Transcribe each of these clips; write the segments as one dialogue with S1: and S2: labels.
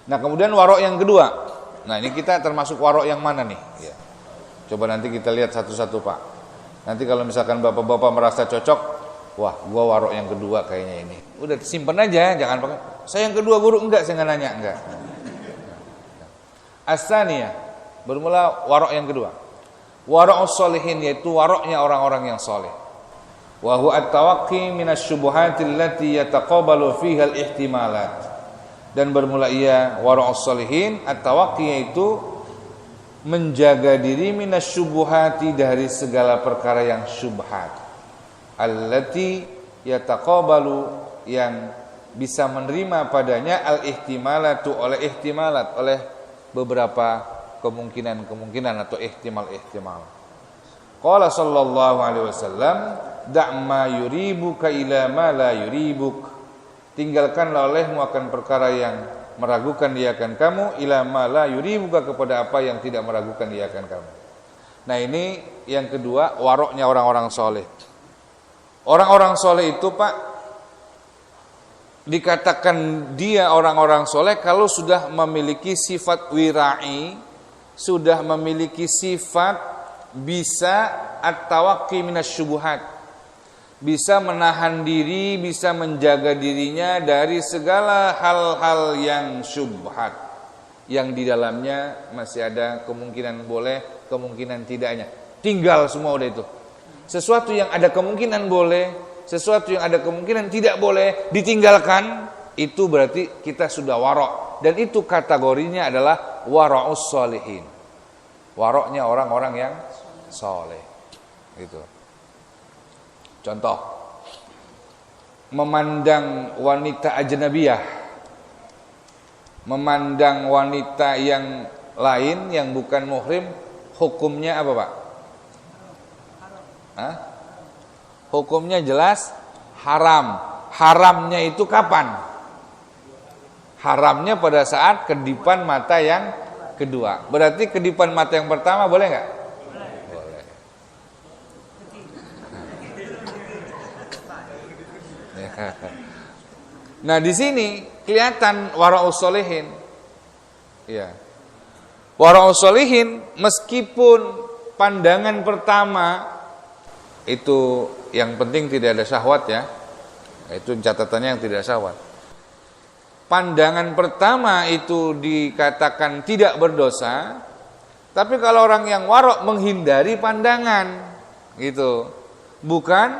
S1: Nah kemudian warok yang kedua. Nah ini kita termasuk warok yang mana nih? Ya. Coba nanti kita lihat satu-satu Pak. Nanti kalau misalkan bapak-bapak merasa cocok, wah gua warok yang kedua kayaknya ini. Udah simpen aja, jangan pakai. Saya yang kedua guru, enggak, saya nggak nanya, enggak. As-tsaniyah, bermula warok yang kedua. Warok sholihin, yaitu waroknya orang-orang yang soleh. Wa huwa at-tawaqqi minasy-syubuhati allati yataqabalu fiha al-ihtimalat. Dan bermula ia warok sholihin, at-tawaqqi yaitu menjaga diri minasy-syubuhati dari segala perkara yang syubhat. Allati yataqabalu, yang bisa menerima padanya al-ihtimalatu, oleh beberapa kemungkinan atau ihtimal. Qala sallallahu alaihi wasallam, da' ma yuribuka ila ma la yuribuk. Tinggalkanlah olehmu akan perkara yang meragukan dia akan kamu, ila ma la yuribuka, kepada apa yang tidak meragukan dia akan kamu. Nah ini yang kedua, waroknya orang-orang soleh. Orang-orang soleh itu Pak, dikatakan dia orang-orang soleh kalau sudah memiliki sifat wira'i, sudah memiliki sifat bisa at-tawaqqi minasy-syubuhat, bisa menahan diri, bisa menjaga dirinya dari segala hal-hal yang syubhat, yang di dalamnya masih ada kemungkinan boleh, kemungkinan tidaknya. Tinggal semua udah itu. Sesuatu yang ada kemungkinan boleh, sesuatu yang ada kemungkinan tidak boleh ditinggalkan, itu berarti kita sudah warok. Dan itu kategorinya adalah wara'us sholihin. Waroknya orang-orang yang soleh. Gitu. Contoh, memandang wanita ajnabiyah, memandang wanita yang lain yang bukan muhrim, hukumnya apa Pak? Hah? Hukumnya jelas haram. Haramnya itu kapan? Haramnya pada saat kedipan mata yang kedua. Berarti kedipan mata yang pertama boleh nggak? Boleh. Nah di sini kelihatan wara'us sholihin. Ya. Wara'us sholihin meskipun pandangan pertama itu yang penting tidak ada syahwat ya. Itu catatannya yang tidak syahwat. Pandangan pertama itu dikatakan tidak berdosa, tapi kalau orang yang warok menghindari pandangan gitu, bukan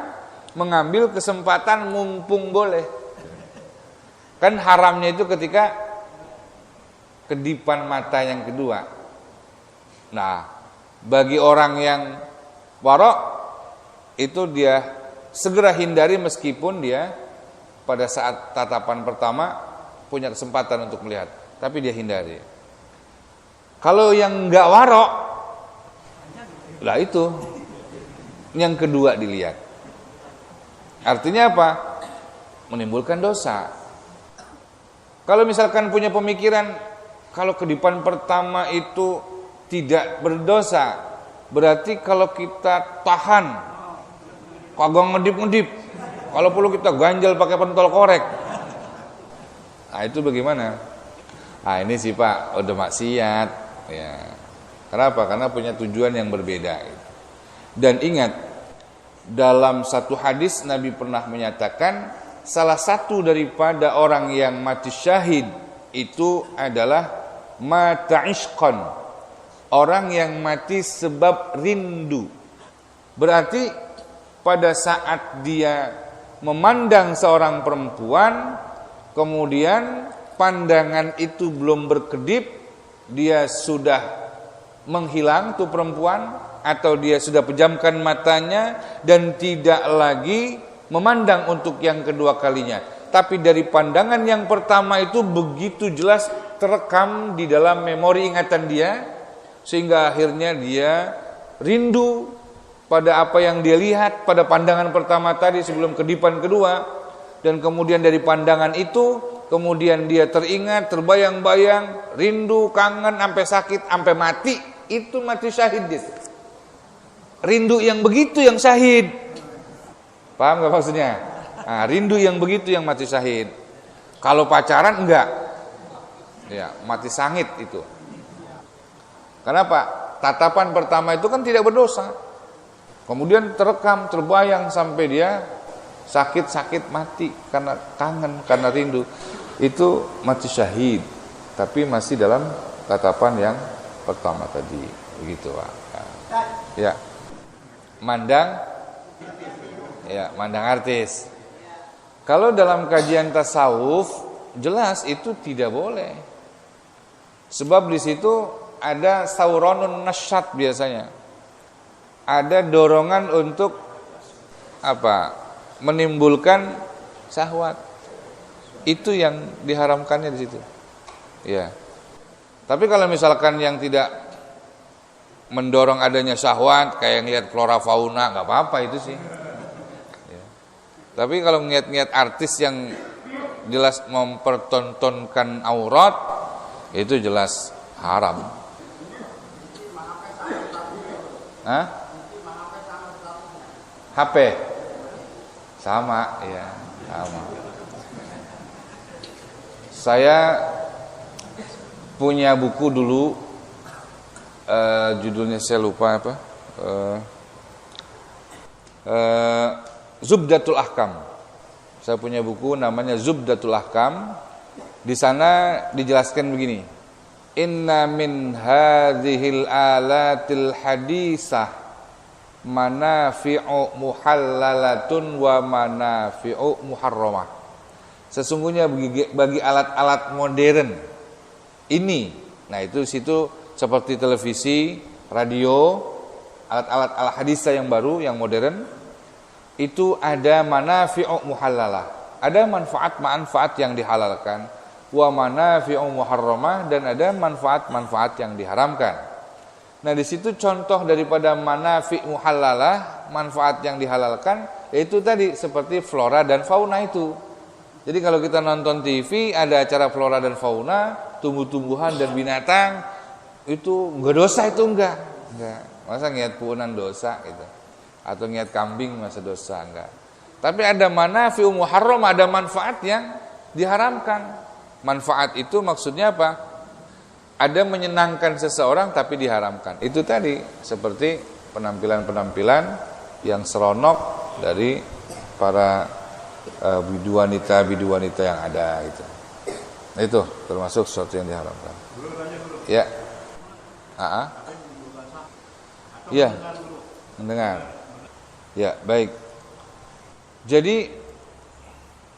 S1: mengambil kesempatan mumpung boleh. Kan haramnya itu ketika kedipan mata yang kedua. Nah, bagi orang yang warok itu dia segera hindari meskipun dia pada saat tatapan pertama punya kesempatan untuk melihat, tapi dia hindari. Kalau yang enggak warok, lah itu yang kedua dilihat. Artinya apa? Menimbulkan dosa. Kalau misalkan punya pemikiran kalau kedipan pertama itu tidak berdosa, berarti kalau kita tahan, kagak ngedip-ngedip, kalau perlu kita ganjal pakai pentol korek. Nah itu bagaimana? Nah ini sih Pak udah maksiat ya. Kenapa? Karena punya tujuan yang berbeda. Dan ingat, dalam satu hadis Nabi pernah menyatakan salah satu daripada orang yang mati syahid itu adalah mata ishqan, orang yang mati sebab rindu. Berarti pada saat dia memandang seorang perempuan, kemudian pandangan itu belum berkedip, dia sudah menghilang tuh perempuan, atau dia sudah pejamkan matanya dan tidak lagi memandang untuk yang kedua kalinya. Tapi dari pandangan yang pertama itu begitu jelas terekam di dalam memori ingatan dia, sehingga akhirnya dia rindu pada apa yang dia lihat pada pandangan pertama tadi sebelum kedipan kedua. Dan kemudian dari pandangan itu kemudian dia teringat, terbayang-bayang, rindu, kangen, sampai sakit, sampai mati. Itu mati syahid dia. Rindu yang begitu yang syahid. Paham gak maksudnya? Nah, rindu yang begitu yang mati syahid. Kalau pacaran enggak. Ya, mati sangit itu. Kenapa? Tatapan pertama itu kan tidak berdosa. Kemudian terekam, terbayang sampai dia sakit-sakit mati karena kangen, karena rindu. Itu mati syahid, tapi masih dalam tatapan yang pertama tadi. Begitu, Pak. Ya. Mandang artis. Kalau dalam kajian tasawuf jelas itu tidak boleh. Sebab di situ ada sauronun nasyat biasanya. Ada dorongan untuk apa? Menimbulkan syahwat. Itu yang diharamkannya di situ. Ya. Tapi kalau misalkan yang tidak mendorong adanya syahwat, kayak ngeliat flora fauna, nggak apa-apa itu sih. Ya. Tapi kalau ngeliat artis yang jelas mempertontonkan aurat, itu jelas haram. Hah? HP sama, ya sama. Saya punya buku dulu, judulnya saya lupa apa, Zubdatul Ahkam. Saya punya buku namanya Zubdatul Ahkam. Di sana dijelaskan begini: Inna min hadhil alatil hadisah manafi'u muhallalatun wa manafi'u muharramah. Sesungguhnya bagi alat-alat modern ini, nah itu situ seperti televisi, radio, alat-alat al-hadisah yang baru, yang modern, itu ada manafi'u muhallalah, ada manfaat-manfaat yang dihalalkan, wa manafi'u muharramah, dan ada manfaat-manfaat yang diharamkan. Nah di situ contoh daripada manafi' muhallalah, manfaat yang dihalalkan, yaitu tadi seperti flora dan fauna itu. Jadi kalau kita nonton TV ada acara flora dan fauna, tumbuh-tumbuhan dan binatang, itu enggak dosa, itu enggak. Masa ngeliat puunan dosa gitu. Atau ngeliat kambing masa dosa, enggak. Tapi ada manafi'u muharram, ada manfaat yang diharamkan. Manfaat itu maksudnya apa? Ada menyenangkan seseorang tapi diharamkan. Itu tadi seperti penampilan-penampilan yang seronok dari para bidu-wanita yang ada itu. Nah, itu termasuk sesuatu yang diharamkan. Ya. Ya. Mendengar. Ya, baik. Jadi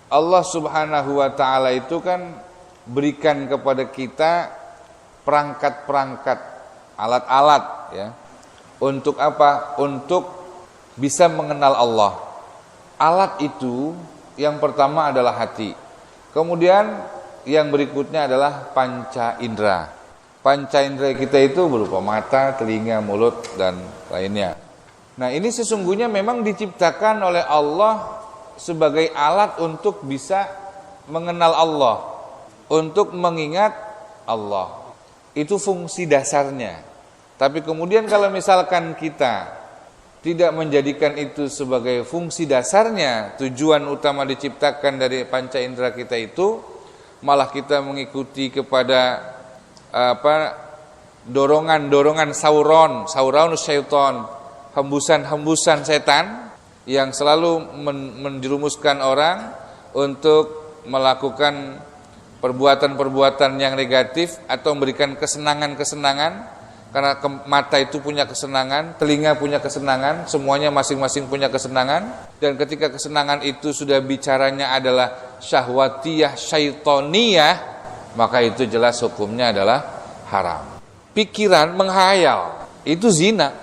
S1: Allah Subhanahu wa taala itu kan berikan kepada kita perangkat-perangkat, alat-alat ya. Untuk apa? Untuk bisa mengenal Allah. Alat itu yang pertama adalah hati. Kemudian yang berikutnya adalah panca indera. Panca indera kita itu berupa mata, telinga, mulut, dan lainnya. Nah ini sesungguhnya memang diciptakan oleh Allah sebagai alat untuk bisa mengenal Allah, untuk mengingat Allah. Itu fungsi dasarnya. Tapi kemudian kalau misalkan kita tidak menjadikan itu sebagai fungsi dasarnya, tujuan utama diciptakan dari panca indera kita itu, malah kita mengikuti kepada dorongan-dorongan sauron syaitan, hembusan-hembusan setan yang selalu menjerumuskan orang untuk melakukan perbuatan-perbuatan yang negatif atau memberikan kesenangan-kesenangan. Karena mata itu punya kesenangan, telinga punya kesenangan, semuanya masing-masing punya kesenangan. Dan ketika kesenangan itu sudah bicaranya adalah syahwatiyah, syaitoniyah, maka itu jelas hukumnya adalah haram. Pikiran menghayal, itu zina.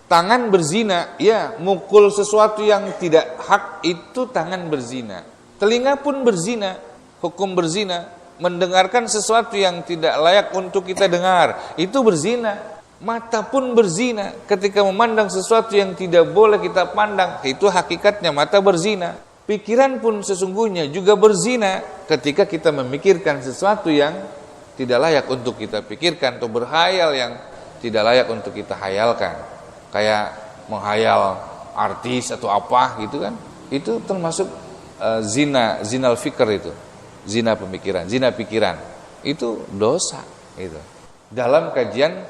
S1: Tangan berzina, ya mukul sesuatu yang tidak hak, itu tangan berzina. Telinga pun berzina, hukum berzina. Mendengarkan sesuatu yang tidak layak untuk kita dengar, itu berzina. Mata pun berzina ketika memandang sesuatu yang tidak boleh kita pandang, itu hakikatnya mata berzina. Pikiran pun sesungguhnya juga berzina ketika kita memikirkan sesuatu yang tidak layak untuk kita pikirkan, atau berhayal yang tidak layak untuk kita hayalkan. Kayak menghayal artis atau apa gitu kan, itu termasuk zinal fikr, itu zina pemikiran, zina pikiran. itu dosa itu. Dalam kajian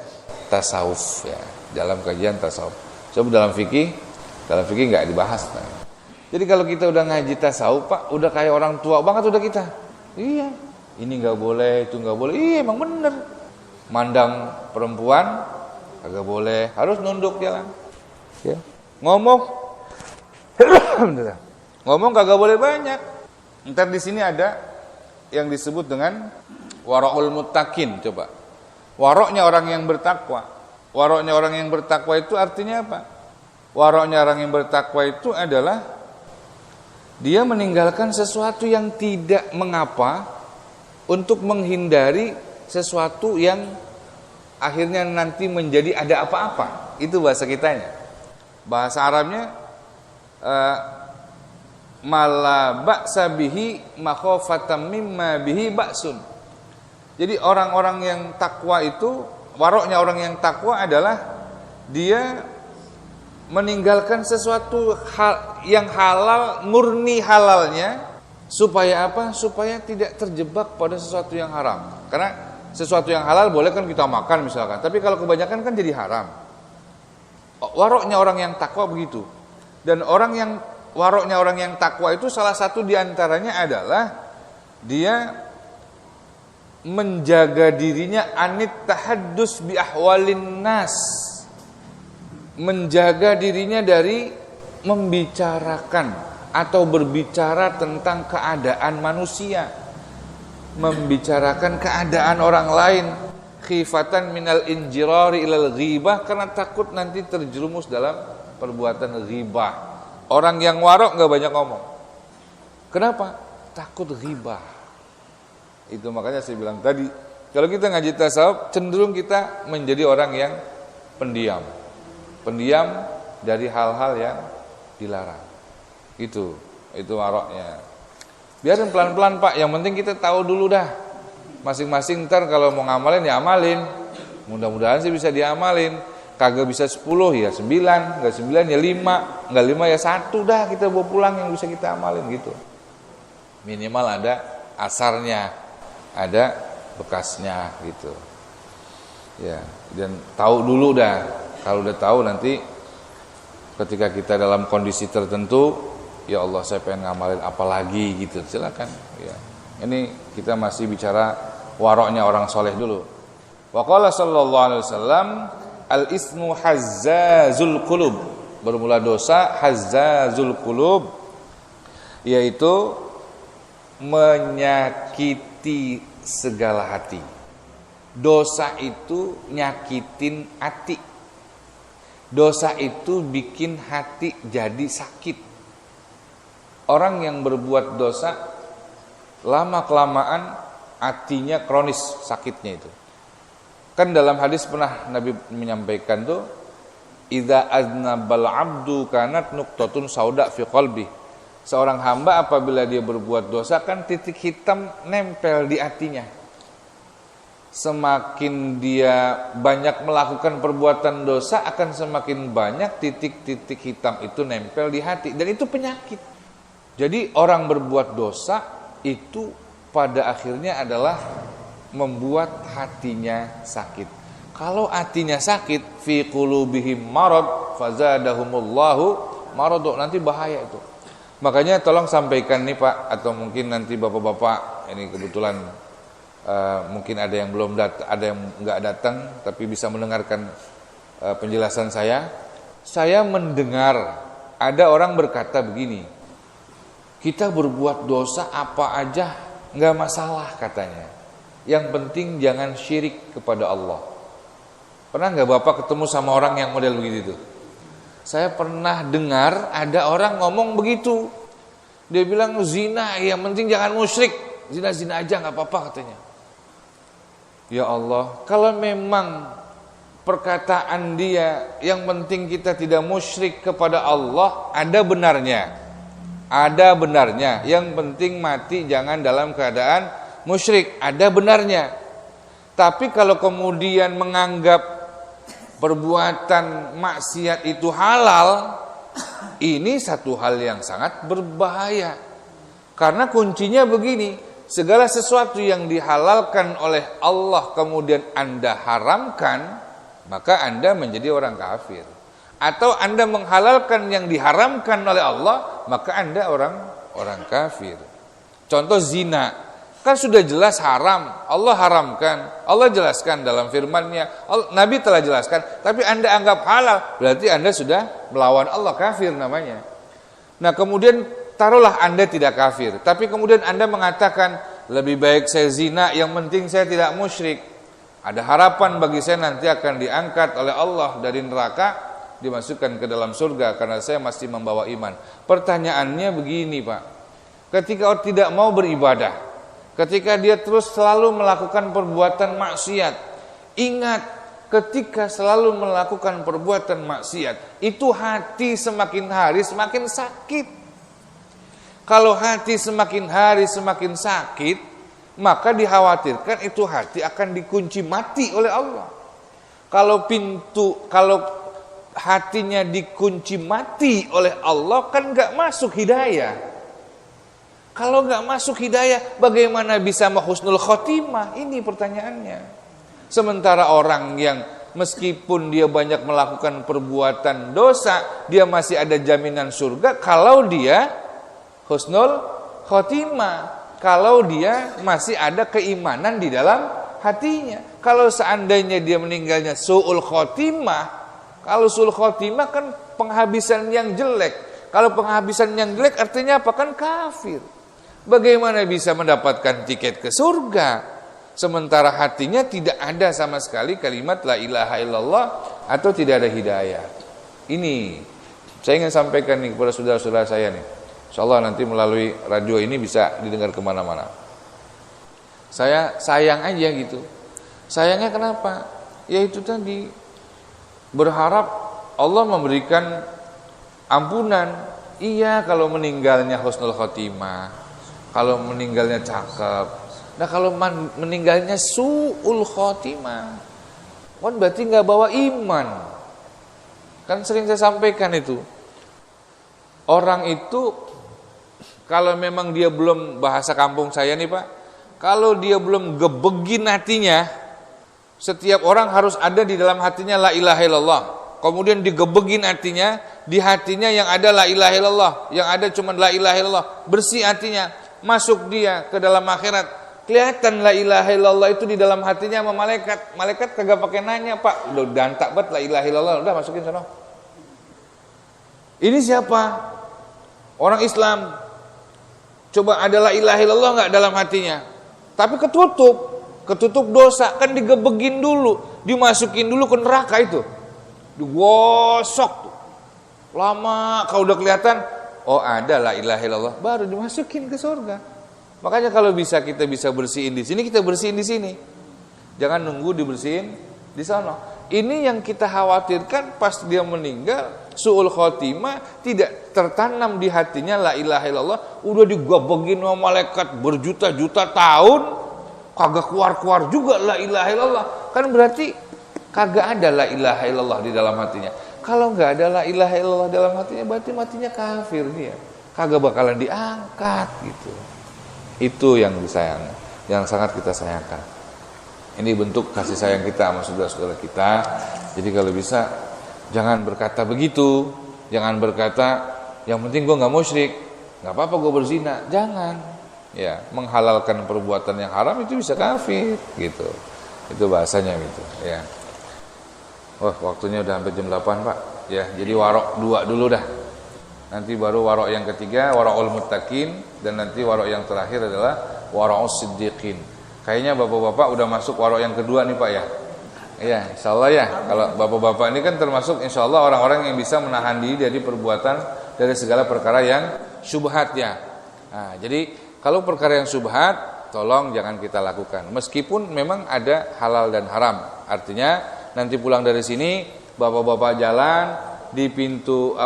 S1: tasawuf ya, dalam kajian tasawuf. Coba dalam fikih nggak dibahas. Jadi kalau kita udah ngaji tasawuf, Pak, udah kayak orang tua banget udah kita. Iya, ini nggak boleh, itu nggak boleh. Iya, emang bener. Mandang perempuan kagak boleh, harus nunduk jalan. Ya. Ngomong kagak boleh banyak. Ntar di sini ada yang disebut dengan wara'ul muttaqin. Coba. Waroknya orang yang bertakwa. Waroknya orang yang bertakwa itu artinya apa? Waroknya orang yang bertakwa itu adalah dia meninggalkan sesuatu yang tidak mengapa untuk menghindari sesuatu yang akhirnya nanti menjadi ada apa-apa. Itu bahasa kitanya. Bahasa Arabnya mala ba'sa bihi makhafatan mimma bihi ba'sun. Jadi orang-orang yang takwa itu, waroknya orang yang takwa adalah dia meninggalkan sesuatu yang halal, murni halalnya, supaya apa? Supaya tidak terjebak pada sesuatu yang haram. Karena sesuatu yang halal boleh kan kita makan misalkan, tapi kalau kebanyakan kan jadi haram. Waroknya orang yang takwa begitu. Dan waroknya orang yang takwa itu salah satu diantaranya adalah dia menjaga dirinya anit tahaddus bi ahwalin nas, menjaga dirinya dari membicarakan atau berbicara tentang keadaan manusia, membicarakan keadaan orang lain, khifatan minal injirari ilal ghibah, karena takut nanti terjerumus dalam perbuatan ghibah. Orang yang warok nggak banyak ngomong. Kenapa? Takut ghibah. Itu makanya saya bilang tadi, kalau kita ngaji tasawuf cenderung kita menjadi orang yang pendiam dari hal-hal yang dilarang. Itu waroknya. Biarin pelan-pelan Pak, yang penting kita tahu dulu dah. Masing-masing ntar kalau mau ngamalin ya amalin. Mudah-mudahan sih bisa diamalin. Kagak bisa 10 ya 9, enggak 9 ya 5, enggak 5 ya 1 dah kita bawa pulang yang bisa kita amalin gitu. Minimal ada asarnya, ada bekasnya gitu. Ya, dan tahu dulu dah. Kalau udah tahu nanti ketika kita dalam kondisi tertentu, ya Allah saya pengen ngamalin apa lagi gitu. Silakan ya. Ini kita masih bicara waroknya orang soleh dulu. Wa qala sallallahu alaihi wasallam al-ismu hazzazul qulub. Bermula dosa hazzazul qulub, yaitu menyakiti segala hati. Dosa itu nyakitin hati. Dosa itu bikin hati jadi sakit. Orang yang berbuat dosa lama-kelamaan hatinya kronis sakitnya itu. Kan dalam hadis pernah Nabi menyampaikan tuh, idza aznabal abdu kanat nuqtatun sauda fi qalbi. Seorang hamba apabila dia berbuat dosa kan titik hitam nempel di hatinya. Semakin dia banyak melakukan perbuatan dosa, akan semakin banyak titik-titik hitam itu nempel di hati, dan itu penyakit. Jadi orang berbuat dosa itu pada akhirnya adalah membuat hatinya sakit. Kalau hatinya sakit, fi qulubihim marad fazadahumullahu marad, nanti bahaya itu. Makanya tolong sampaikan nih Pak, atau mungkin nanti bapak-bapak, ini kebetulan mungkin ada yang belum ada yang nggak datang, tapi bisa mendengarkan penjelasan saya. Saya mendengar ada orang berkata begini, kita berbuat dosa apa aja nggak masalah katanya. Yang penting jangan syirik kepada Allah. Pernah nggak Bapak ketemu sama orang yang model begitu? Saya pernah dengar ada orang ngomong begitu. Dia bilang zina, yang penting jangan musyrik. Zina-zina aja nggak apa-apa katanya. Ya Allah, kalau memang perkataan dia yang penting kita tidak musyrik kepada Allah, ada benarnya. Ada benarnya. Yang penting mati jangan dalam keadaan musyrik, ada benarnya. Tapi kalau kemudian menganggap perbuatan maksiat itu halal, ini satu hal yang sangat berbahaya. Karena kuncinya begini, segala sesuatu yang dihalalkan oleh Allah kemudian Anda haramkan, maka Anda menjadi orang kafir. Atau Anda menghalalkan yang diharamkan oleh Allah, maka Anda orang kafir. Contoh zina, kan sudah jelas haram, Allah haramkan, Allah jelaskan dalam firman-Nya, Nabi telah jelaskan, tapi Anda anggap halal, berarti Anda sudah melawan Allah, kafir namanya. Nah kemudian taruhlah Anda tidak kafir, tapi kemudian Anda mengatakan lebih baik saya zina, yang penting saya tidak musyrik. Ada harapan bagi saya nanti akan diangkat oleh Allah dari neraka, dimasukkan ke dalam surga karena saya masih membawa iman. Pertanyaannya begini Pak, ketika orang tidak mau beribadah, ketika dia terus selalu melakukan perbuatan maksiat, ingat ketika selalu melakukan perbuatan maksiat, itu hati semakin hari semakin sakit. Kalau hati semakin hari semakin sakit, maka dikhawatirkan itu hati akan dikunci mati oleh Allah. Kalau hatinya dikunci mati oleh Allah, kan gak masuk hidayah. Kalau gak masuk hidayah, bagaimana bisa husnul khotimah? Ini pertanyaannya. Sementara orang yang meskipun dia banyak melakukan perbuatan dosa, dia masih ada jaminan surga kalau dia husnul khotimah, kalau dia masih ada keimanan di dalam hatinya. Kalau seandainya dia meninggalnya su'ul khotimah, kalau su'ul khotimah kan penghabisan yang jelek. Kalau penghabisan yang jelek artinya apa? Kan kafir. Bagaimana bisa mendapatkan tiket ke surga sementara hatinya tidak ada sama sekali kalimat la ilaha illallah atau tidak ada hidayah? Ini saya ingin sampaikan nih kepada saudara-saudara saya nih. InsyaAllah nanti melalui radio ini bisa didengar kemana-mana. Saya sayang aja gitu. Sayangnya kenapa? Ya itu tadi, berharap Allah memberikan ampunan. Iya kalau meninggalnya husnul khotimah, kalau meninggalnya cakep. Nah kalau meninggalnya su'ul khotimah, kan berarti gak bawa iman. Kan sering saya sampaikan itu, orang itu kalau memang dia belum, bahasa kampung saya nih Pak, kalau dia belum gebegin hatinya, setiap orang harus ada di dalam hatinya la ilaha illallah. Kemudian digebegin hatinya, di hatinya yang ada la ilaha illallah, yang ada cuma la ilaha illallah, bersih hatinya, masuk dia ke dalam akhirat. Kelihatan la ilaha illallah itu di dalam hatinya sama malaikat. Malaikat kagak pakai nanya, Pak, udah dantak banget la ilaha illallah, udah masukin sana. Ini siapa? Orang Islam. Coba ada la ilaha illallah enggak dalam hatinya? Tapi ketutup dosa, kan digebegin dulu, dimasukin dulu ke neraka itu. Digosok tuh. Lama kalau udah kelihatan, oh ada la ilaha illallah, baru dimasukin ke surga. Makanya kalau bisa kita bisa bersihin di sini, kita bersihin di sini. Jangan nunggu dibersihin di sana. Ini yang kita khawatirkan pas dia meninggal, su'ul khotimah, tidak tertanam di hatinya la ilaha illallah, udah digobogin sama malaikat berjuta-juta tahun, kagak keluar-keluar juga la ilaha illallah. Kan berarti kagak ada la ilaha illallah di dalam hatinya. Kalau nggak ada la ilaha illallah dalam hatinya, berarti matinya kafir dia. Kagak bakalan diangkat gitu. Itu yang disayang, yang sangat kita sayangkan. Ini bentuk kasih sayang kita sama saudara-saudara kita. Jadi kalau bisa jangan berkata begitu, jangan berkata yang penting gue nggak musyrik, nggak apa-apa gue berzina, jangan. Ya, menghalalkan perbuatan yang haram itu bisa kafir, gitu. Itu bahasanya gitu. Ya. Wah, waktunya udah hampir jam 8 Pak. Ya, jadi warok 2 dulu dah. Nanti baru warok yang ketiga, warokul muttaqin, dan nanti warok yang terakhir adalah warokul siddiqin. Kayaknya bapak-bapak udah masuk warok yang kedua nih Pak ya. Iya, insyaallah ya. Kalau bapak-bapak ini kan termasuk insyaallah orang-orang yang bisa menahan diri dari perbuatan, dari segala perkara yang syubhat ya. Nah, jadi kalau perkara yang syubhat, tolong jangan kita lakukan. Meskipun memang ada halal dan haram. Artinya nanti pulang dari sini, bapak-bapak jalan di pintu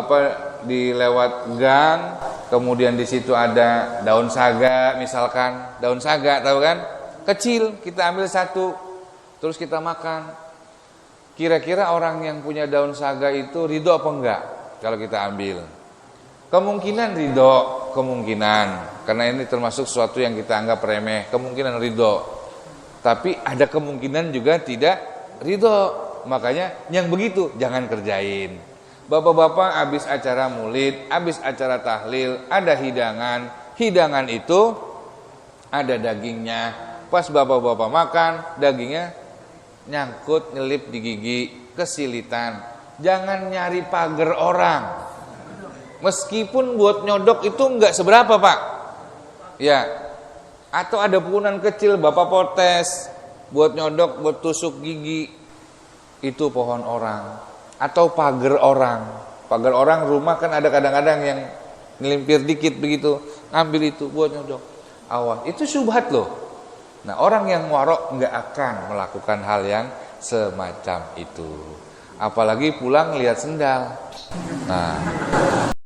S1: di lewat gang, kemudian di situ ada daun saga misalkan, daun saga tahu kan? Kecil, kita ambil satu, terus kita makan. Kira-kira orang yang punya daun saga itu ridho apa enggak kalau kita ambil? Kemungkinan ridho, kemungkinan, karena ini termasuk sesuatu yang kita anggap remeh, kemungkinan ridho. Tapi ada kemungkinan juga tidak ridho. Makanya yang begitu jangan kerjain. Bapak-bapak habis acara maulid, habis acara tahlil, ada hidangan. Hidangan itu ada dagingnya. Pas bapak-bapak makan, dagingnya nyangkut, nyelip di gigi, kesilitan. Jangan nyari pagar orang. Meskipun buat nyodok itu enggak seberapa, Pak. Ya. Atau ada pukulan kecil Bapak protes buat nyodok, buat tusuk gigi. Itu pohon orang atau pagar orang. Pagar orang rumah kan ada kadang-kadang yang ngelimpir dikit begitu, ngambil itu buat nyodok. Awas, itu syubhat loh. Nah, orang yang warok enggak akan melakukan hal yang semacam itu. Apalagi pulang lihat sendal. Nah,